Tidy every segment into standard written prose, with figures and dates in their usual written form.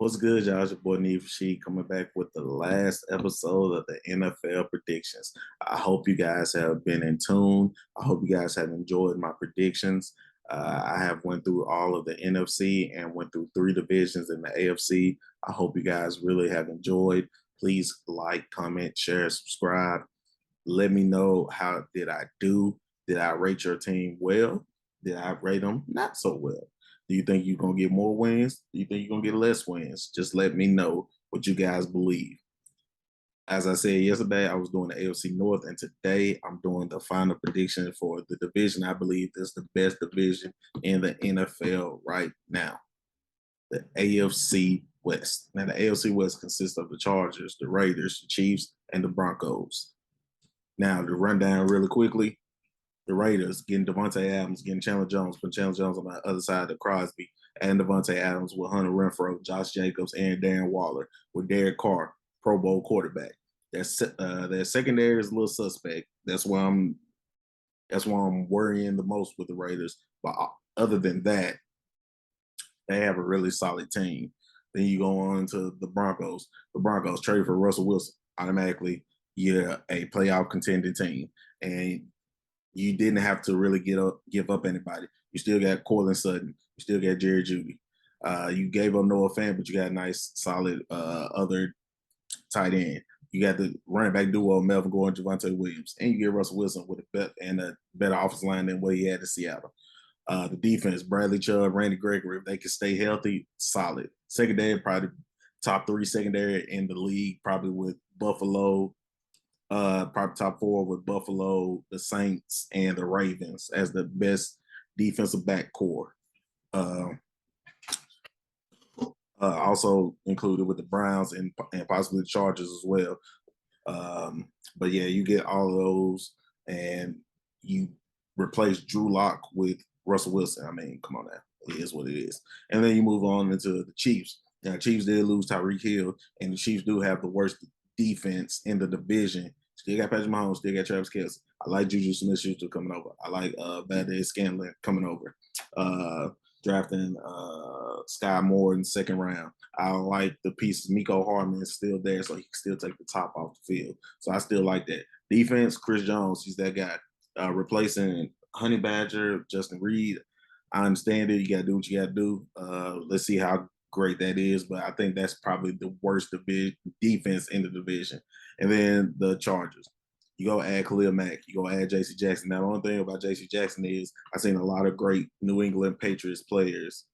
What's good, y'all? It's your boy NeedForSheed coming back with the last episode of the NFL predictions. I hope you guys have been in tune. I hope you guys have enjoyed my predictions. I have went through all of the NFC and went through three divisions in the AFC. I hope you guys really have enjoyed. Please like, comment, share, subscribe. Let me know how did I do. Did I rate your team well? Did I rate them not so well? Do you think you're gonna get more wins? Do you think you're gonna get less wins? Just let me know what you guys believe. As I said yesterday, I was doing the AFC North, and today I'm doing the final prediction for the division I believe is the best division in the NFL right now, the AFC West. Now, the AFC West consists of the Chargers, the Raiders, the Chiefs, and the Broncos. Now, to run down really quickly, the Raiders getting Devontae Adams, getting Chandler Jones, putting Chandler Jones on the other side of Crosby, and Devontae Adams with Hunter Renfrow, Josh Jacobs, and Darren Waller with Derek Carr, Pro Bowl quarterback. Their secondary is a little suspect. That's why I'm worrying the most with the Raiders. But other than that, they have a really solid team. Then you go on to the Broncos. The Broncos trade for Russell Wilson. Automatically, you're a playoff contending team. And you didn't have to really give up anybody. You still got Cortland Sutton. You still got Jerry Jeudy. You gave up Noah Fant, but you got a nice, solid other tight end. You got the running back duo Melvin Gordon, Javonte Williams, and you get Russell Wilson with a better offensive line than what he had in Seattle. The defense, Bradley Chubb, Randy Gregory, if they can stay healthy, solid. Secondary, probably top three secondary in the league, probably with Buffalo, probably top four with Buffalo, the Saints, and the Ravens as the best defensive back core. Also included with the Browns and possibly the Chargers as well. But yeah, you get all of those, and you replace Drew Lock with Russell Wilson. I mean, come on now, it is what it is. And then you move on into the Chiefs. Now, Chiefs did lose Tyreek Hill, and the Chiefs do have the worst defense in the division. Still got Patrick Mahomes, still got Travis Kelce. I like Juju Smith-Schuster coming over. I like Valdez Scantling coming over. Drafting Sky Moore in the second round. I like the pieces. Miko Hardman is still there, so he can still take the top off the field. So I still like that. Defense, Chris Jones, he's that guy. Replacing Honey Badger, Justin Reed. I understand it. You got to do what you got to do. Let's see how great that is, but I think that's probably the worst defense in the division. And then the Chargers. You go add Khalil Mack. You go add J.C. Jackson. Now, the only thing about J.C. Jackson is I've seen a lot of great New England Patriots players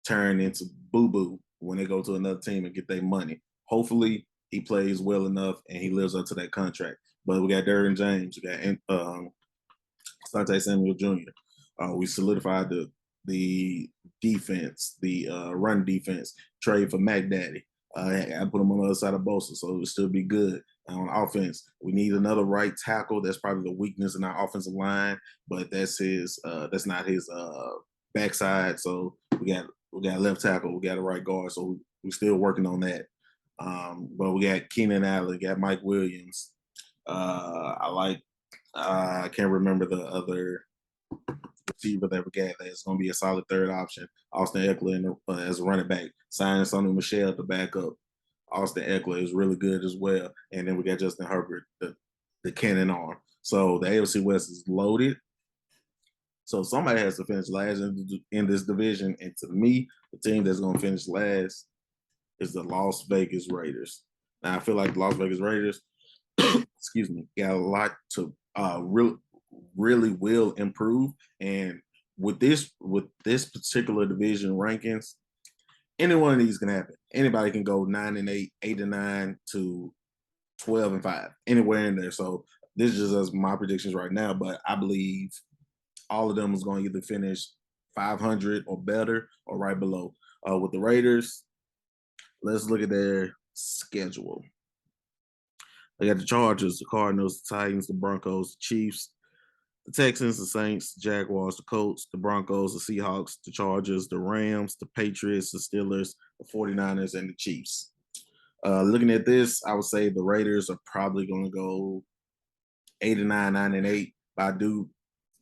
turn into boo-boo when they go to another team and get their money. Hopefully, he plays well enough and he lives up to that contract. But we got Derwin James. We got Asante Samuel Jr. We solidified the defense, the run defense, trade for Mac Daddy. I put him on the other side of Bosa, so it'll still be good. On offense, we need another right tackle. That's probably the weakness in our offensive line, but that's not his backside. So we got left tackle, we got a right guard. So we're still working on that. But we got Keenan Allen, got Mike Williams. I can't remember the other receiver that we got. That's going to be a solid third option. Austin Eckler as a running back. Signing Sonny Michel to back up. Austin Eckler is really good as well. And then we got Justin Herbert, the cannon arm. So the AFC West is loaded. So somebody has to finish last in this division. And to me, the team that's going to finish last is the Las Vegas Raiders. Now, I feel like the Las Vegas Raiders, excuse me, got a lot to really will improve. And with this particular division rankings, any one of these can happen. Anybody can go 9-8, 8-9 to 12-5, anywhere in there. So this is just my predictions right now, but I believe all of them is going to either finish 500 or better or right below. With the Raiders, let's look at their schedule. They got the Chargers, the Cardinals, the Titans, the Broncos, the Chiefs, the Texans, the Saints, the Jaguars, the Colts, the Broncos, the Seahawks, the Chargers, the Rams, the Patriots, the Steelers, the 49ers, and the Chiefs. Looking at this, I would say the Raiders are probably going to go 8-9, 9-8. But I do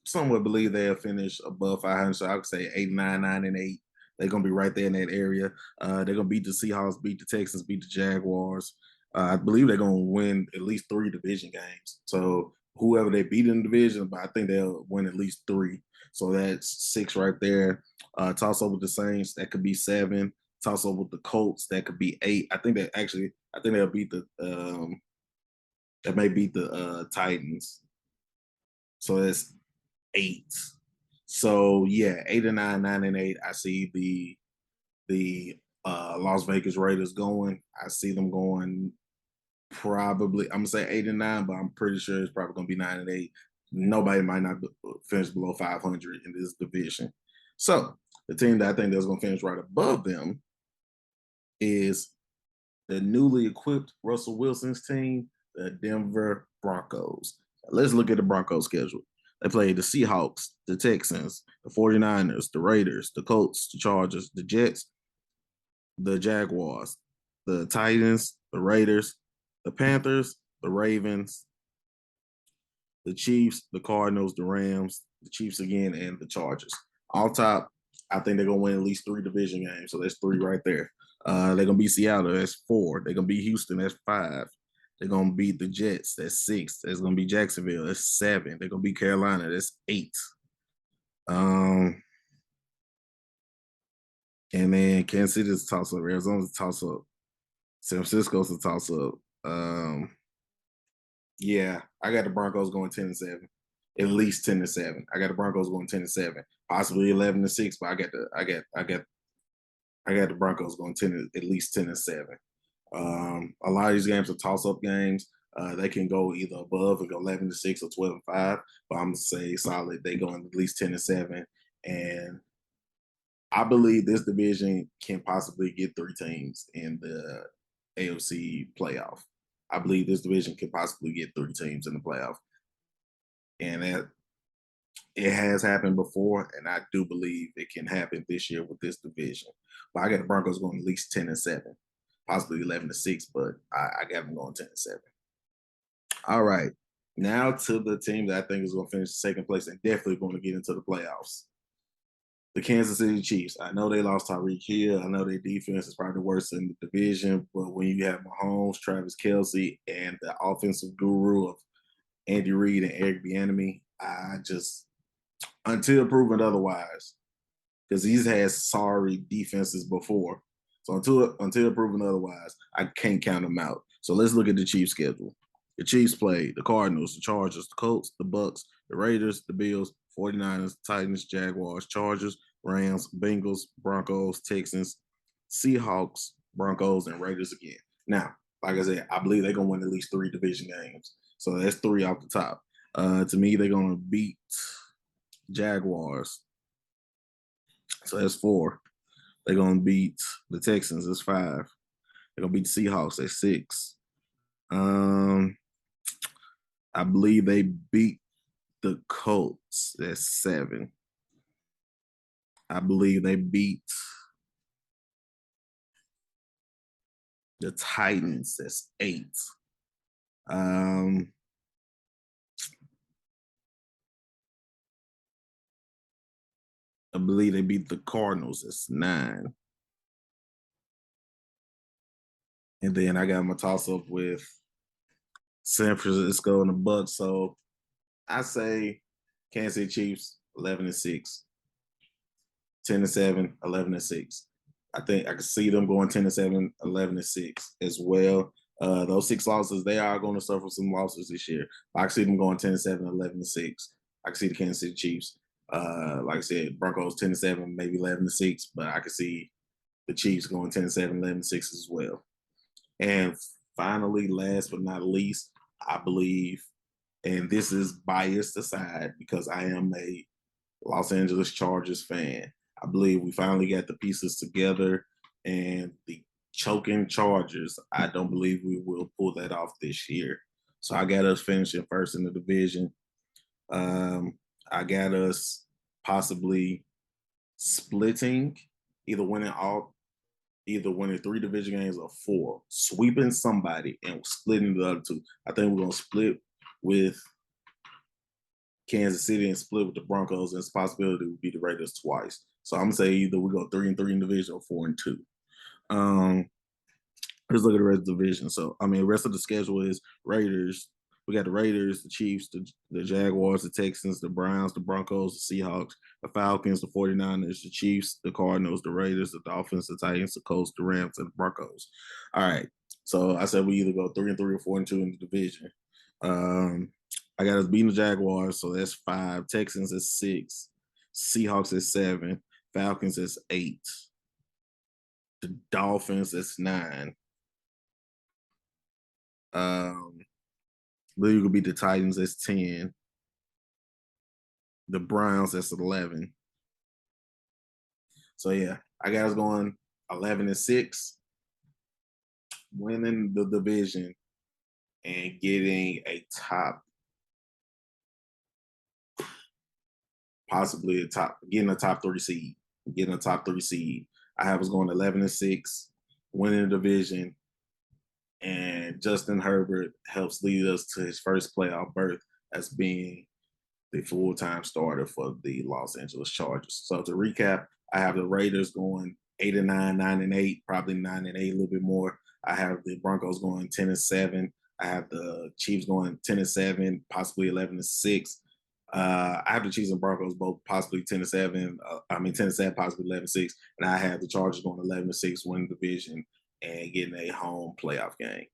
somewhat believe they'll finish above 500. So I would say 8-9, 9-8. They're gonna be right there in that area. They're gonna beat the Seahawks, beat the Texans, beat the Jaguars. I believe they're gonna win at least 3 division games. So whoever they beat in the division, but I think they'll win at least 3. So that's 6 right there. Toss up with the Saints, that could be 7. Toss up with the Colts, that could be 8. I think they'll beat the that may beat the Titans. So that's 8. So yeah, 8 and 9, 9 and 8. I see the Las Vegas Raiders going. I see them going probably. I'm gonna say 8 and 9, but I'm pretty sure it's probably gonna be 9 and 8. Nobody might not finish below 500 in this division. So the team that I think that's gonna finish right above them is the newly equipped Russell Wilson's team, the Denver Broncos. Let's look at the Broncos schedule. They play the Seahawks, the Texans, the 49ers, the Raiders, the Colts, the Chargers, the Jets, the Jaguars, the Titans, the Raiders, the Panthers, the Ravens, the Chiefs, the Cardinals, the Rams, the Chiefs again, and the Chargers. All top, I think they're gonna win at least 3 division games. So that's 3 right there. They're gonna beat Seattle, that's 4. They're gonna beat Houston, that's 5. They're gonna beat the Jets, that's 6. That's gonna be Jacksonville, that's 7. They're gonna beat Carolina, that's 8. Um, and then Kansas City's a toss up, Arizona's a toss up, San Francisco's a toss up. Yeah, I got the Broncos going 10-7, at least 10-7. I got the Broncos going 10-7, possibly 11-6, but I got the Broncos going at least 10-7. A lot of these games are toss-up games. They can go either above and go 11-6 or 12-5, but I'm gonna say solid. They going at least 10-7, and I believe this division can possibly get 3 teams in the AFC playoff. I believe this division could possibly get 3 teams in the playoff, and it has happened before, and I do believe it can happen this year with this division. But I got the Broncos going at least 10-7, possibly 11-6, but I got them going 10-7. All right, now to the team that I think is going to finish second place and definitely going to get into the playoffs. The Kansas City Chiefs. I know they lost Tyreek Hill. I know their defense is probably the worst in the division, but when you have Mahomes, Travis Kelce, and the offensive guru of Andy Reid and Eric Bieniemy, I just, until proven otherwise, because he's had sorry defenses before. So until proven otherwise, I can't count them out. So let's look at the Chiefs schedule. The Chiefs play the Cardinals, the Chargers, the Colts, the Bucks, the Raiders, the Bills, 49ers, Titans, Jaguars, Chargers, Rams, Bengals, Broncos, Texans, Seahawks, Broncos, and Raiders again. Now, like I said, I believe they're going to win at least 3 division games. So that's 3 off the top. To me, they're going to beat Jaguars. So that's 4. They're going to beat the Texans. That's 5. They're going to beat the Seahawks. That's 6. I believe they beat the Colts. That's 7. I believe they beat the Titans. That's 8. I believe they beat the Cardinals. That's 9. And then I got my toss up with San Francisco and the Bucks. So I say Kansas City Chiefs 11-6, 10-7, 11-6. I think I can see them going 10-7, 11-6 as well. Those 6 losses, they are going to suffer some losses this year. I can see them going 10-7, 11-6. I can see the Kansas City Chiefs. Like I said, Broncos 10-7, maybe 11-6, but I can see the Chiefs going 10-7, 11-6 as well. And finally, last but not least, I believe, and this is biased aside because I am a Los Angeles Chargers fan, I believe we finally got the pieces together, and the choking Chargers, I don't believe we will pull that off this year. So I got us finishing first in the division. I got us possibly splitting, either winning 3 division games or 4, sweeping somebody and splitting the other 2. I think we're gonna split with Kansas City and split with the Broncos, and it's a possibility we beat the Raiders twice. So I'm gonna say either we go 3-3 in division or 4-2. Um, let's look at the rest of the division. So I mean, the rest of the schedule is Raiders. We got the Raiders, the Chiefs, the Jaguars, the Texans, the Browns, the Broncos, the Seahawks, the Falcons, the 49ers, the Chiefs, the Cardinals, the Raiders, the Dolphins, the Titans, the Colts, the Rams, and the Broncos. All right. So I said we either go 3-3 or 4-2 in the division. Um, I got us beating the Jaguars, so that's 5. Texans is 6. Seahawks is 7. Falcons is 8. The Dolphins is 9. Then you could beat the Titans as 10. The Browns as 11. So yeah, I got us going 11-6, winning the division and getting a top, possibly getting a top 3 seed. Getting a top 3 seed. I have us going 11-6, winning the division, and Justin Herbert helps lead us to his first playoff berth as being the full-time starter for the Los Angeles Chargers. So to recap, I have the Raiders going 8-9, 9-8, probably 9-8, a little bit more. I have the Broncos going 10-7. I have the Chiefs going 10-7, possibly 11-6. I have the Chiefs and Broncos both possibly 10-7. 10-7, possibly 11-6, and I have the Chargers going 11-6, winning the division and getting a home playoff game.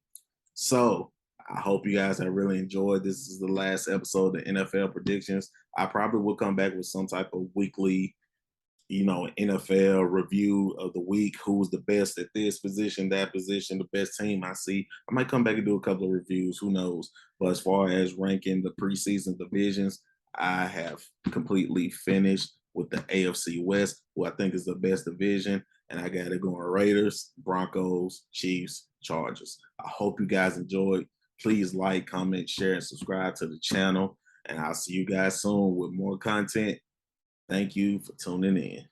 So I hope you guys have really enjoyed. This is the last episode of NFL predictions. I probably will come back with some type of weekly, NFL review of the week. Who's the best at this position, that position, the best team I see. I might come back and do a couple of reviews. Who knows? But as far as ranking the preseason divisions, I have completely finished with the AFC West, who I think is the best division. And I got it going Raiders, Broncos, Chiefs, Chargers. I hope you guys enjoyed. Please like, comment, share, and subscribe to the channel. And I'll see you guys soon with more content. Thank you for tuning in.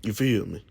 You feel me?